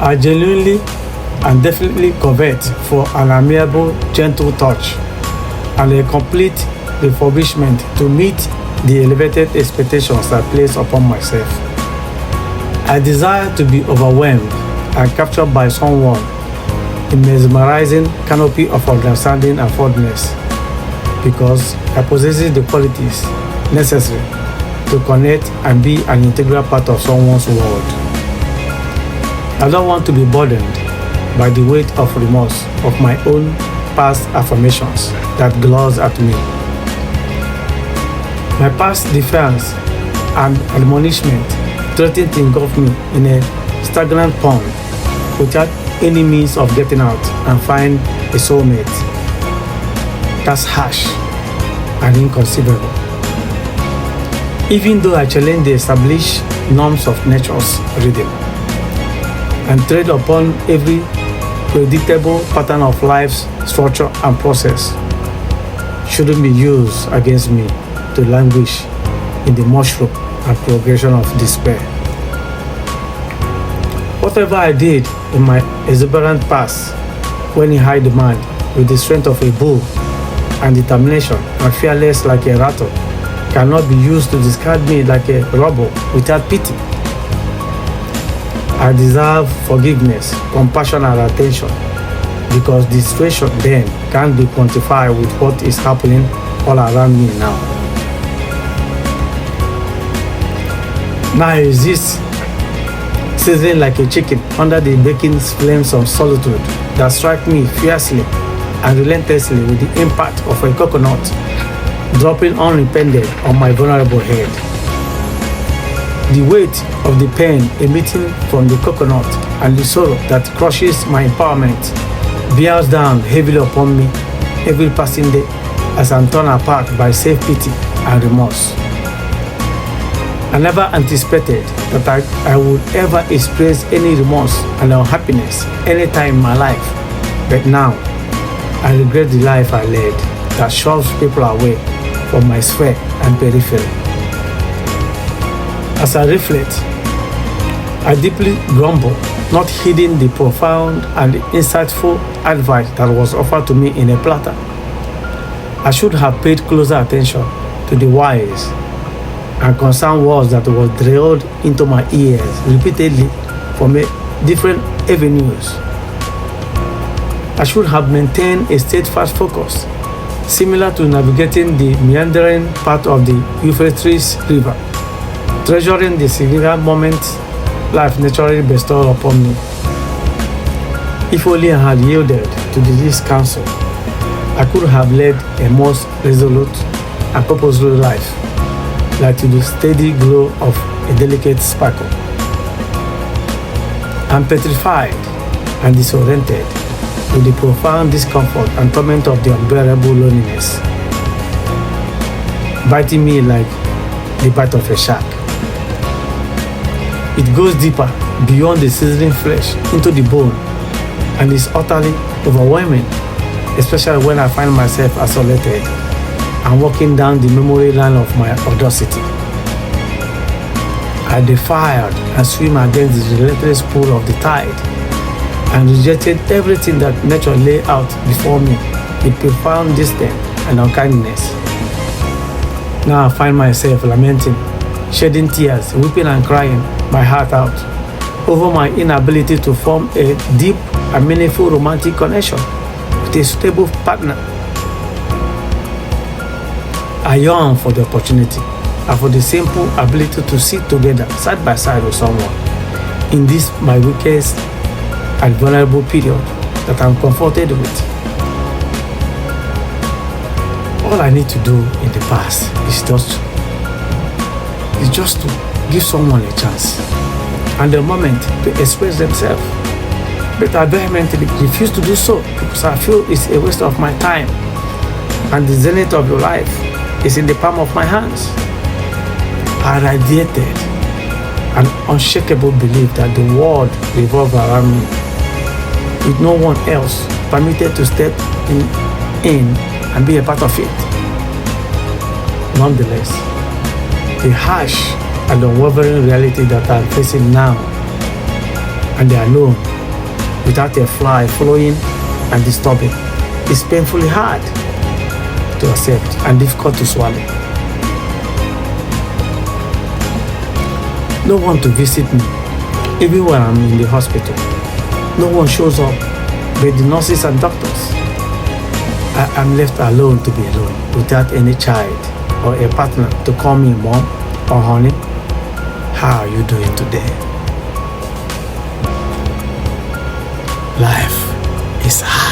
I genuinely and definitely covet for an amiable, gentle touch and a complete refurbishment to meet the elevated expectations I place upon myself. I desire to be overwhelmed and captured by someone in mesmerizing canopy of understanding and forwardness, because I possess the qualities necessary to connect and be an integral part of someone's world. I don't want to be burdened by the weight of remorse of my own past affirmations that gloss at me. My past defiance and admonishment threaten to engulf me in a stagnant pond without any means of getting out and find a soulmate. That's harsh and inconceivable. Even though I challenge the established norms of nature's rhythm and tread upon every predictable pattern of life's structure and process, shouldn't be used against me to languish in the mushroom and progression of despair. Whatever I did in my exuberant past, when in high demand with the strength of a bull and determination and fearless like a rattle, cannot be used to discard me like a robber without pity. I deserve forgiveness, compassion, and attention, because the situation then can't be quantified with what is happening all around me now. Now I exist, sizzling like a chicken under the baking flames of solitude that strike me fiercely and relentlessly with the impact of a coconut dropping unrepented on my vulnerable head. The weight of the pain emitting from the coconut and the sorrow that crushes my empowerment bears down heavily upon me every passing day as I'm torn apart by self-pity and remorse. I never anticipated that I would ever experience any remorse and unhappiness any time in my life, but now I regret the life I led that shoves people away from my sphere and periphery. As I reflect, I deeply grumble, not heeding the profound and insightful advice that was offered to me in a platter. I should have paid closer attention to the wise and concerned words that was drilled into my ears repeatedly from different avenues. I should have maintained a steadfast focus, similar to navigating the meandering path of the Euphrates River, treasuring the significant moments life naturally bestowed upon me. If only I had yielded to this counsel, I could have led a most resolute and purposeful life, like to the steady glow of a delicate sparkle. I'm petrified and disoriented with the profound discomfort and torment of the unbearable loneliness, biting me like the bite of a shark. It goes deeper beyond the sizzling flesh into the bone and is utterly overwhelming, especially when I find myself isolated and walking down the memory line of my audacity. I defied and swim against the relentless pull of the tide and rejected everything that nature lay out before me with profound disdain and unkindness. Now I find myself lamenting, shedding tears, weeping and crying my heart out over my inability to form a deep and meaningful romantic connection with a stable partner. I yearn for the opportunity and for the simple ability to sit together side by side with someone in this my weakest and vulnerable period that I'm comforted with. All I need to do in the past is just to give someone a chance and a moment to express themselves. But I vehemently refuse to do so because I feel it's a waste of my time and the zenith of your life is in the palm of my hands. I radiated an unshakable belief that the world revolved around me, with no one else permitted to step in and be a part of it. Nonetheless, the harsh and unwavering reality that I'm facing now, and the alone without a fly following and disturbing is painfully hard to accept and difficult to swallow. No one to visit me, even when I'm in the hospital. No one shows up but the nurses and doctors. I'm left alone to be alone, without any child or a partner to call me mom or honey. How are you doing today? Life is hard.